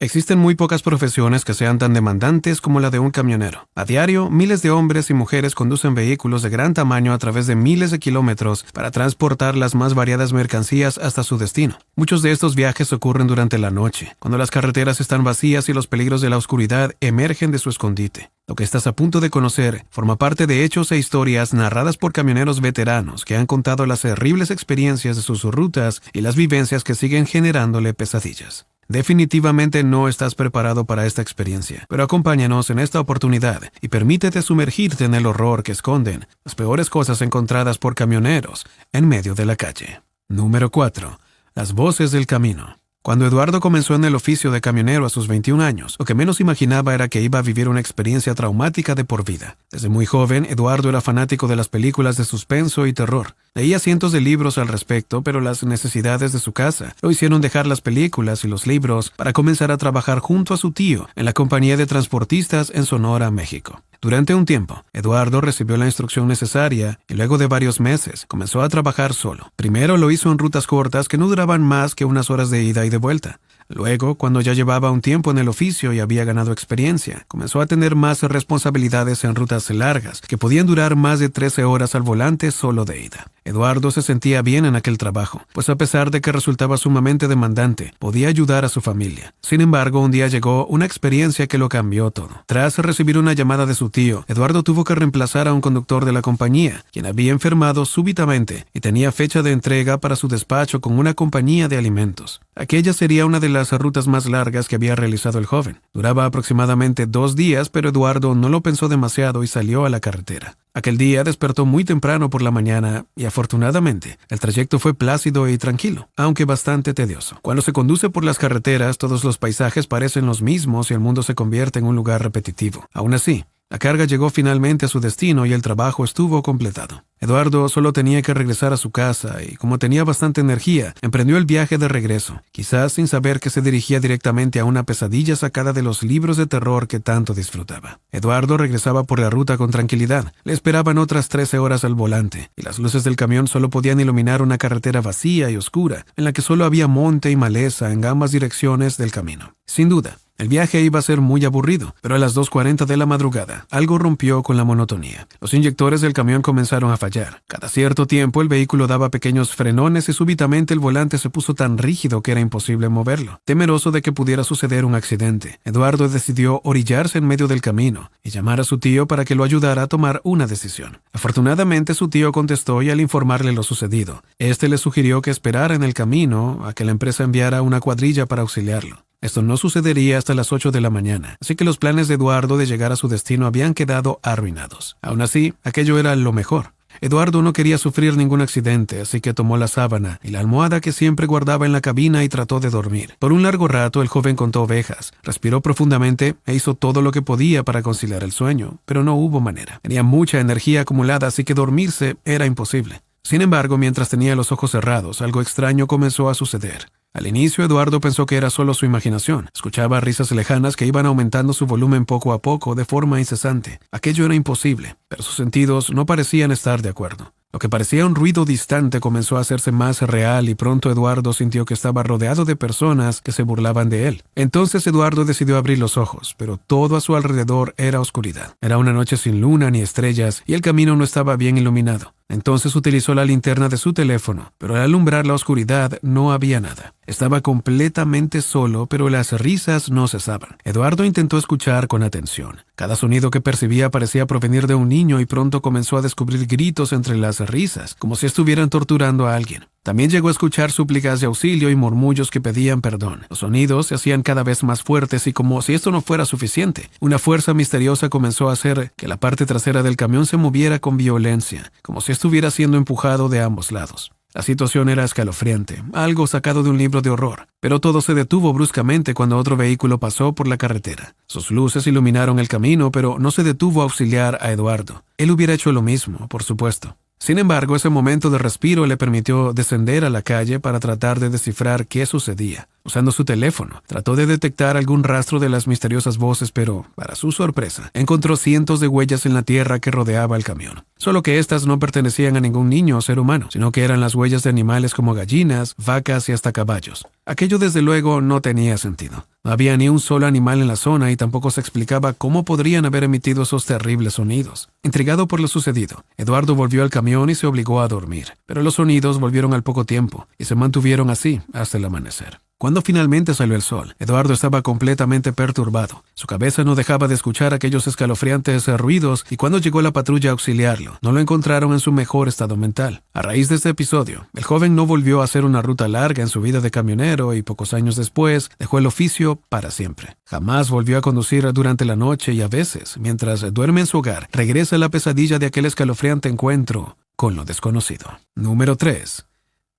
Existen muy pocas profesiones que sean tan demandantes como la de un camionero. A diario, miles de hombres y mujeres conducen vehículos de gran tamaño a través de miles de kilómetros para transportar las más variadas mercancías hasta su destino. Muchos de estos viajes ocurren durante la noche, cuando las carreteras están vacías y los peligros de la oscuridad emergen de su escondite. Lo que estás a punto de conocer forma parte de hechos e historias narradas por camioneros veteranos que han contado las terribles experiencias de sus rutas y las vivencias que siguen generándole pesadillas. Definitivamente no estás preparado para esta experiencia, pero acompáñanos en esta oportunidad y permítete sumergirte en el horror que esconden las peores cosas encontradas por camioneros en medio de la calle. Número 4. Las voces del camino. Cuando Eduardo comenzó en el oficio de camionero a sus 21 años, lo que menos imaginaba era que iba a vivir una experiencia traumática de por vida. Desde muy joven, Eduardo era fanático de las películas de suspenso y terror. Leía cientos de libros al respecto, pero las necesidades de su casa lo hicieron dejar las películas y los libros para comenzar a trabajar junto a su tío en la compañía de transportistas en Sonora, México. Durante un tiempo, Eduardo recibió la instrucción necesaria y luego de varios meses comenzó a trabajar solo. Primero lo hizo en rutas cortas que no duraban más que unas horas de ida y de vuelta. Luego, cuando ya llevaba un tiempo en el oficio y había ganado experiencia, comenzó a tener más responsabilidades en rutas largas que podían durar más de 13 horas al volante solo de ida. Eduardo se sentía bien en aquel trabajo, pues a pesar de que resultaba sumamente demandante, podía ayudar a su familia. Sin embargo, un día llegó una experiencia que lo cambió todo. Tras recibir una llamada de su tío, Eduardo tuvo que reemplazar a un conductor de la compañía, quien había enfermado súbitamente y tenía fecha de entrega para su despacho con una compañía de alimentos. Aquella sería una de las rutas más largas que había realizado el joven. Duraba aproximadamente 2 días, pero Eduardo no lo pensó demasiado y salió a la carretera. Aquel día despertó muy temprano por la mañana y afortunadamente el trayecto fue plácido y tranquilo, aunque bastante tedioso. Cuando se conduce por las carreteras, todos los paisajes parecen los mismos y el mundo se convierte en un lugar repetitivo. Aún así, la carga llegó finalmente a su destino y el trabajo estuvo completado. Eduardo solo tenía que regresar a su casa y, como tenía bastante energía, emprendió el viaje de regreso, quizás sin saber que se dirigía directamente a una pesadilla sacada de los libros de terror que tanto disfrutaba. Eduardo regresaba por la ruta con tranquilidad. Le esperaban otras 13 horas al volante, y las luces del camión solo podían iluminar una carretera vacía y oscura, en la que solo había monte y maleza en ambas direcciones del camino. Sin duda, el viaje iba a ser muy aburrido, pero a las 2:40 de la madrugada, algo rompió con la monotonía. Los inyectores del camión comenzaron a fallar. Cada cierto tiempo el vehículo daba pequeños frenones y súbitamente el volante se puso tan rígido que era imposible moverlo. Temeroso de que pudiera suceder un accidente, Eduardo decidió orillarse en medio del camino y llamar a su tío para que lo ayudara a tomar una decisión. Afortunadamente su tío contestó y al informarle lo sucedido, este le sugirió que esperara en el camino a que la empresa enviara una cuadrilla para auxiliarlo. Esto no sucedería hasta las 8 de la mañana, así que los planes de Eduardo de llegar a su destino habían quedado arruinados. Aún así, aquello era lo mejor. Eduardo no quería sufrir ningún accidente, así que tomó la sábana y la almohada que siempre guardaba en la cabina y trató de dormir. Por un largo rato el joven contó ovejas, respiró profundamente e hizo todo lo que podía para conciliar el sueño, pero no hubo manera. Tenía mucha energía acumulada, así que dormirse era imposible. Sin embargo, mientras tenía los ojos cerrados, algo extraño comenzó a suceder. Al inicio, Eduardo pensó que era solo su imaginación. Escuchaba risas lejanas que iban aumentando su volumen poco a poco de forma incesante. Aquello era imposible, pero sus sentidos no parecían estar de acuerdo. Lo que parecía un ruido distante comenzó a hacerse más real y pronto Eduardo sintió que estaba rodeado de personas que se burlaban de él. Entonces Eduardo decidió abrir los ojos, pero todo a su alrededor era oscuridad. Era una noche sin luna ni estrellas y el camino no estaba bien iluminado. Entonces utilizó la linterna de su teléfono, pero al alumbrar la oscuridad no había nada. Estaba completamente solo, pero las risas no cesaban. Eduardo intentó escuchar con atención. Cada sonido que percibía parecía provenir de un niño y pronto comenzó a descubrir gritos entre las risas, como si estuvieran torturando a alguien. También llegó a escuchar súplicas de auxilio y murmullos que pedían perdón. Los sonidos se hacían cada vez más fuertes y como si esto no fuera suficiente, una fuerza misteriosa comenzó a hacer que la parte trasera del camión se moviera con violencia, como si estuviera siendo empujado de ambos lados. La situación era escalofriante, algo sacado de un libro de horror, pero todo se detuvo bruscamente cuando otro vehículo pasó por la carretera. Sus luces iluminaron el camino, pero no se detuvo a auxiliar a Eduardo. Él hubiera hecho lo mismo, por supuesto. Sin embargo, ese momento de respiro le permitió descender a la calle para tratar de descifrar qué sucedía. Usando su teléfono, trató de detectar algún rastro de las misteriosas voces, pero, para su sorpresa, encontró cientos de huellas en la tierra que rodeaba el camión. Solo que estas no pertenecían a ningún niño o ser humano, sino que eran las huellas de animales como gallinas, vacas y hasta caballos. Aquello desde luego no tenía sentido. No había ni un solo animal en la zona y tampoco se explicaba cómo podrían haber emitido esos terribles sonidos. Intrigado por lo sucedido, Eduardo volvió al camión y se obligó a dormir. Pero los sonidos volvieron al poco tiempo y se mantuvieron así hasta el amanecer. Cuando finalmente salió el sol, Eduardo estaba completamente perturbado. Su cabeza no dejaba de escuchar aquellos escalofriantes ruidos y cuando llegó la patrulla a auxiliarlo, no lo encontraron en su mejor estado mental. A raíz de este episodio, el joven no volvió a hacer una ruta larga en su vida de camionero y pocos años después dejó el oficio para siempre. Jamás volvió a conducir durante la noche y a veces, mientras duerme en su hogar, regresa la pesadilla de aquel escalofriante encuentro con lo desconocido. Número 3.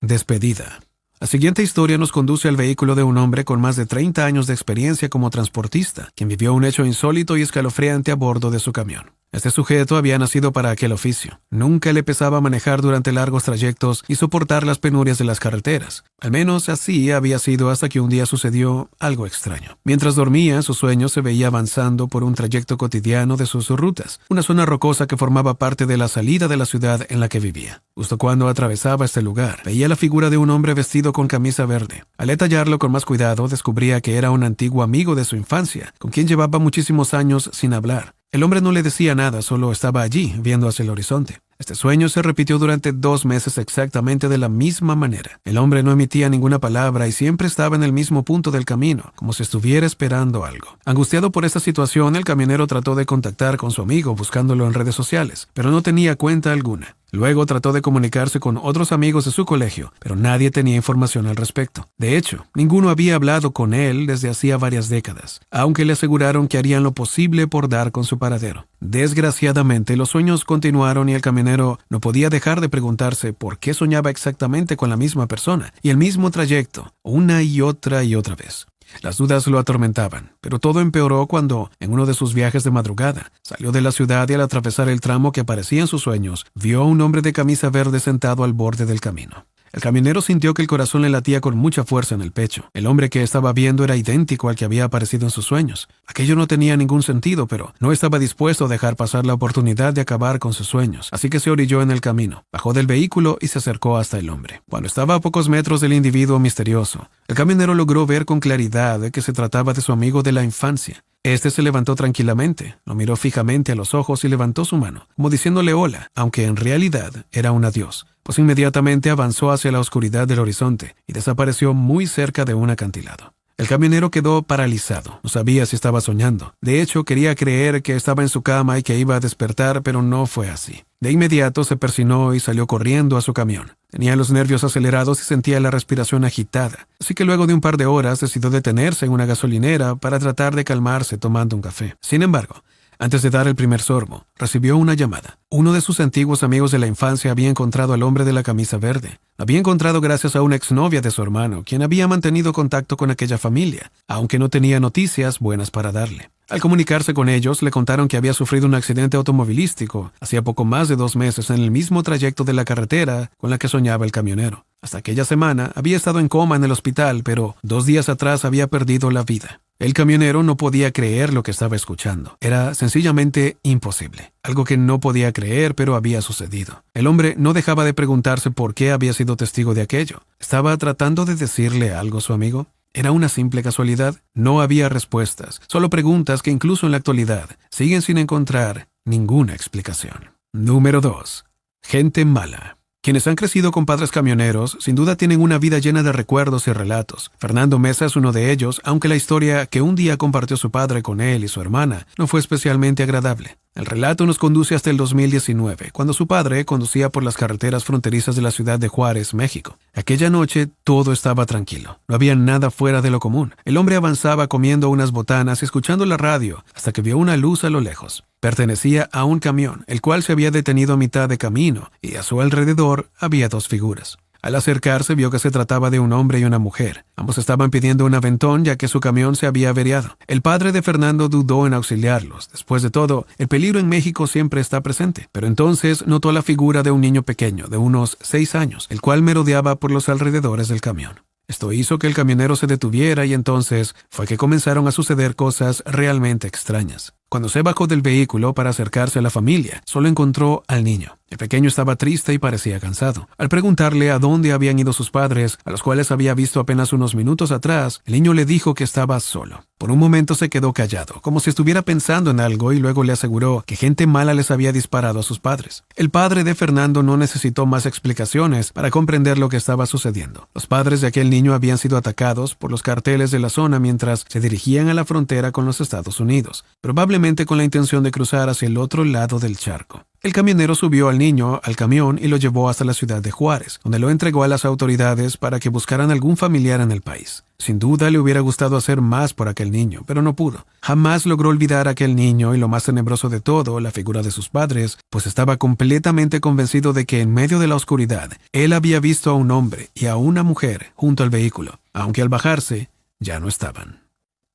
Despedida. La siguiente historia nos conduce al vehículo de un hombre con más de 30 años de experiencia como transportista, quien vivió un hecho insólito y escalofriante a bordo de su camión. Este sujeto había nacido para aquel oficio. Nunca le pesaba manejar durante largos trayectos y soportar las penurias de las carreteras. Al menos así había sido hasta que un día sucedió algo extraño. Mientras dormía, su sueño se veía avanzando por un trayecto cotidiano de sus rutas, una zona rocosa que formaba parte de la salida de la ciudad en la que vivía. Justo cuando atravesaba este lugar, veía la figura de un hombre vestido con camisa verde. Al detallarlo con más cuidado, descubría que era un antiguo amigo de su infancia, con quien llevaba muchísimos años sin hablar. El hombre no le decía nada, solo estaba allí, viendo hacia el horizonte. Este sueño se repitió durante 2 meses exactamente de la misma manera. El hombre no emitía ninguna palabra y siempre estaba en el mismo punto del camino, como si estuviera esperando algo. Angustiado por esta situación, el camionero trató de contactar con su amigo buscándolo en redes sociales, pero no tenía cuenta alguna. Luego trató de comunicarse con otros amigos de su colegio, pero nadie tenía información al respecto. De hecho, ninguno había hablado con él desde hacía varias décadas, aunque le aseguraron que harían lo posible por dar con su paradero. Desgraciadamente, los sueños continuaron y el camionero no podía dejar de preguntarse por qué soñaba exactamente con la misma persona y el mismo trayecto, una y otra vez. Las dudas lo atormentaban, pero todo empeoró cuando, en uno de sus viajes de madrugada, salió de la ciudad y al atravesar el tramo que aparecía en sus sueños, vio a un hombre de camisa verde sentado al borde del camino. El camionero sintió que el corazón le latía con mucha fuerza en el pecho. El hombre que estaba viendo era idéntico al que había aparecido en sus sueños. Aquello no tenía ningún sentido, pero no estaba dispuesto a dejar pasar la oportunidad de acabar con sus sueños, así que se orilló en el camino, bajó del vehículo y se acercó hasta el hombre. Cuando estaba a pocos metros del individuo misterioso, el camionero logró ver con claridad que se trataba de su amigo de la infancia. Este se levantó tranquilamente, lo miró fijamente a los ojos y levantó su mano, como diciéndole hola, aunque en realidad era un adiós, pues inmediatamente avanzó hacia la oscuridad del horizonte y desapareció muy cerca de un acantilado. El camionero quedó paralizado, no sabía si estaba soñando. De hecho, quería creer que estaba en su cama y que iba a despertar, pero no fue así. De inmediato se persinó y salió corriendo a su camión. Tenía los nervios acelerados y sentía la respiración agitada, así que luego de un par de horas decidió detenerse en una gasolinera para tratar de calmarse tomando un café. Sin embargo, antes de dar el primer sorbo, recibió una llamada. Uno de sus antiguos amigos de la infancia había encontrado al hombre de la camisa verde. Lo había encontrado gracias a una exnovia de su hermano, quien había mantenido contacto con aquella familia, aunque no tenía noticias buenas para darle. Al comunicarse con ellos, le contaron que había sufrido un accidente automovilístico hacía poco más de 2 meses en el mismo trayecto de la carretera con la que soñaba el camionero. Hasta aquella semana había estado en coma en el hospital, pero 2 días atrás había perdido la vida. El camionero no podía creer lo que estaba escuchando. Era sencillamente imposible. Algo que no podía creer, pero había sucedido. El hombre no dejaba de preguntarse por qué había sido testigo de aquello. ¿Estaba tratando de decirle algo a su amigo? ¿Era una simple casualidad? No había respuestas, solo preguntas que incluso en la actualidad siguen sin encontrar ninguna explicación. Número 2. Gente mala. Quienes han crecido con padres camioneros, sin duda tienen una vida llena de recuerdos y relatos. Fernando Mesa es uno de ellos, aunque la historia que un día compartió su padre con él y su hermana no fue especialmente agradable. El relato nos conduce hasta el 2019, cuando su padre conducía por las carreteras fronterizas de la ciudad de Juárez, México. Aquella noche todo estaba tranquilo, no había nada fuera de lo común. El hombre avanzaba comiendo unas botanas y escuchando la radio hasta que vio una luz a lo lejos. Pertenecía a un camión, el cual se había detenido a mitad de camino, y a su alrededor había 2 figuras. Al acercarse vio que se trataba de un hombre y una mujer. Ambos estaban pidiendo un aventón ya que su camión se había averiado. El padre de Fernando dudó en auxiliarlos. Después de todo, el peligro en México siempre está presente. Pero entonces notó la figura de un niño pequeño, de unos 6 años, el cual merodeaba por los alrededores del camión. Esto hizo que el camionero se detuviera y entonces fue que comenzaron a suceder cosas realmente extrañas. Cuando se bajó del vehículo para acercarse a la familia, solo encontró al niño. El pequeño estaba triste y parecía cansado. Al preguntarle a dónde habían ido sus padres, a los cuales había visto apenas unos minutos atrás, el niño le dijo que estaba solo. Por un momento se quedó callado, como si estuviera pensando en algo, y luego le aseguró que gente mala les había disparado a sus padres. El padre de Fernando no necesitó más explicaciones para comprender lo que estaba sucediendo. Los padres de aquel niño habían sido atacados por los carteles de la zona mientras se dirigían a la frontera con los Estados Unidos, probablemente con la intención de cruzar hacia el otro lado del charco. El camionero subió al niño al camión y lo llevó hasta la ciudad de Juárez, donde lo entregó a las autoridades para que buscaran algún familiar en el país. Sin duda le hubiera gustado hacer más por aquel niño, pero no pudo. Jamás logró olvidar a aquel niño y lo más tenebroso de todo, la figura de sus padres, pues estaba completamente convencido de que en medio de la oscuridad, él había visto a un hombre y a una mujer junto al vehículo, aunque al bajarse ya no estaban.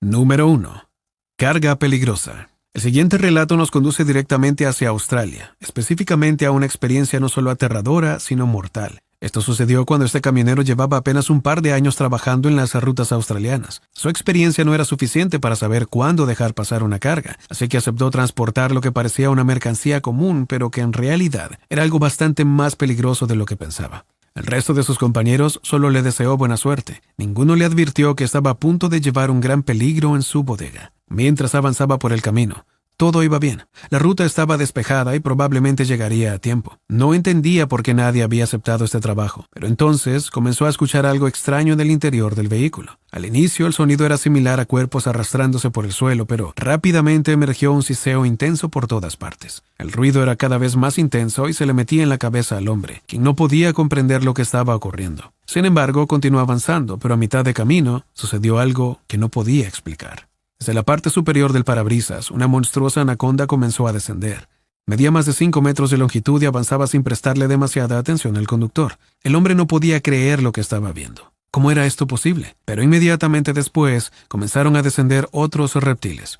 Número 1. Carga peligrosa. El siguiente relato nos conduce directamente hacia Australia, específicamente a una experiencia no solo aterradora, sino mortal. Esto sucedió cuando este camionero llevaba apenas un par de años trabajando en las rutas australianas. Su experiencia no era suficiente para saber cuándo dejar pasar una carga, así que aceptó transportar lo que parecía una mercancía común, pero que en realidad era algo bastante más peligroso de lo que pensaba. El resto de sus compañeros solo le deseó buena suerte. Ninguno le advirtió que estaba a punto de llevar un gran peligro en su bodega. Mientras avanzaba por el camino, todo iba bien. La ruta estaba despejada y probablemente llegaría a tiempo. No entendía por qué nadie había aceptado este trabajo, pero entonces comenzó a escuchar algo extraño en el interior del vehículo. Al inicio el sonido era similar a cuerpos arrastrándose por el suelo, pero rápidamente emergió un siseo intenso por todas partes. El ruido era cada vez más intenso y se le metía en la cabeza al hombre, quien no podía comprender lo que estaba ocurriendo. Sin embargo, continuó avanzando, pero a mitad de camino sucedió algo que no podía explicar. Desde la parte superior del parabrisas, una monstruosa anaconda comenzó a descender. Medía más de 5 metros de longitud y avanzaba sin prestarle demasiada atención al conductor. El hombre no podía creer lo que estaba viendo. ¿Cómo era esto posible? Pero inmediatamente después comenzaron a descender otros reptiles.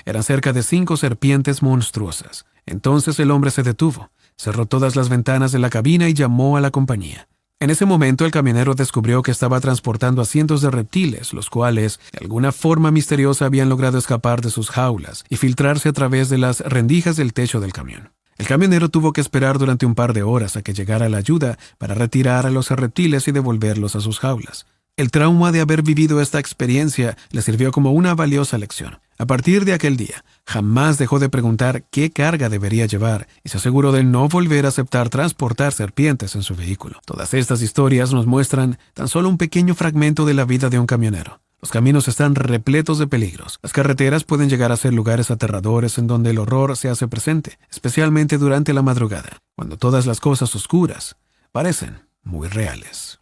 Eran cerca de 5 serpientes monstruosas. Entonces el hombre se detuvo, cerró todas las ventanas de la cabina y llamó a la compañía. En ese momento el camionero descubrió que estaba transportando a cientos de reptiles, los cuales, de alguna forma misteriosa, habían logrado escapar de sus jaulas y filtrarse a través de las rendijas del techo del camión. El camionero tuvo que esperar durante un par de horas a que llegara la ayuda para retirar a los reptiles y devolverlos a sus jaulas. El trauma de haber vivido esta experiencia le sirvió como una valiosa lección. A partir de aquel día, jamás dejó de preguntar qué carga debería llevar y se aseguró de no volver a aceptar transportar serpientes en su vehículo. Todas estas historias nos muestran tan solo un pequeño fragmento de la vida de un camionero. Los caminos están repletos de peligros. Las carreteras pueden llegar a ser lugares aterradores en donde el horror se hace presente, especialmente durante la madrugada, cuando todas las cosas oscuras parecen muy reales.